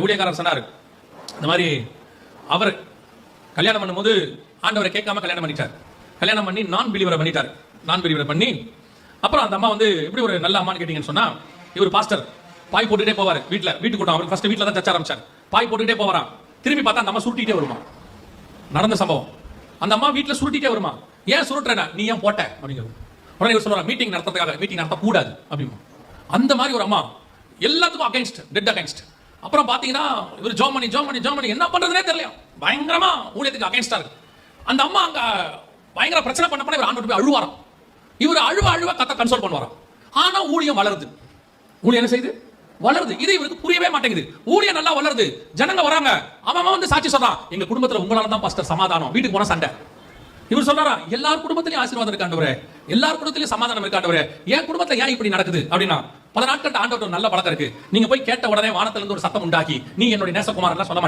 ஊழியக்காரர் சொன்னார், இந்த மாதிரி அவர் கல்யாணம் பண்ணும்போது ஆண்டவரை கேட்காம கல்யாணம் பண்ணிட்டார். கல்யாணம் பண்ணி நான் பிலீவரை பண்ணி அப்புறம் அந்த அம்மா வந்து எப்படி ஒரு நல்ல அம்மான்னு கேட்டீங்கன்னு சொன்னா, இவர் பாஸ்டர் பாய் போட்டுட்டே போவார். வீட்டுக்கு கூட்டம், அவருக்கு ஃபர்ஸ்ட் வீட்டில் தான் சர்ச்ச ஆரம்பிச்சார். பாய் போட்டுட்டே போவாராம். திரும்பி பார்த்தா அந்த அம்மா சுருட்டிட்டே வருமா. நடந்த சம்பவம். அந்த அம்மா வீட்டில் சுருட்டிட்டே வருமா. ஏன் சுருட்டுறேன்னா, நீ ஏன் போட்ட அப்படிங்கிறது. உடனே இவர் சொல்றாரு, மீட்டிங் நடத்துறதுக்காக, மீட்டிங் நடத்தக்கூடாது அப்படிமா. அந்த மாதிரி ஒரு அம்மா எல்லாத்துக்கும் அகைன்ஸ்ட், டெட் அகைன்ஸ்ட். அப்புறம் பாத்தீங்கன்னா இவர் ஜோம் பண்ணி என்ன பண்றதுனே தெரியல, பயங்கரமா ஊழியத்துக்கு அகைன்ஸ்டா இருக்கு. அந்த அம்மா அங்க பயங்கர பிரச்சனை பண்ண இவர் ஆண்டவர்ட்ட போய் அழுவாராம். இவர் அழுவ கத்த கன்சோல் பண்ணுவாராம். ஆனா ஊழியம் வளருது. ஊழியம் என்ன செய்யுது? வளருது. இது இவருக்கு புரியவே மாட்டேங்குது. ஊழியம் நல்லா வளருது, ஜனங்க வராங்க. அவன் வந்து சாட்சி சொல்றான், எங்க குடும்பத்துல உங்களால தான் பாஸ்டர் சமாதானம், வீட்டுக்கு போனா சண்டை. இவர் சொல்றாரா, எல்லார் குடும்பத்திலயும் ஆசீர்வாதம் இருக்காண்டவரே, எல்லார் குடும்பத்திலயும் சமாதானம் இருக்காண்டவரே, என் குடும்பத்துல ஏன் இப்படி நடக்குது அப்படின்னா, பல நாட்கள் ஆண்டவர் நல்ல பழக்கம் இருக்கு. நீங்க போய் கேட்ட உடனே வானத்துல இருந்து ஒரு சத்தம் உண்டாக்கி, நீ என்னுடைய நேசகுமாரன் சொல்ல மாட்டார்.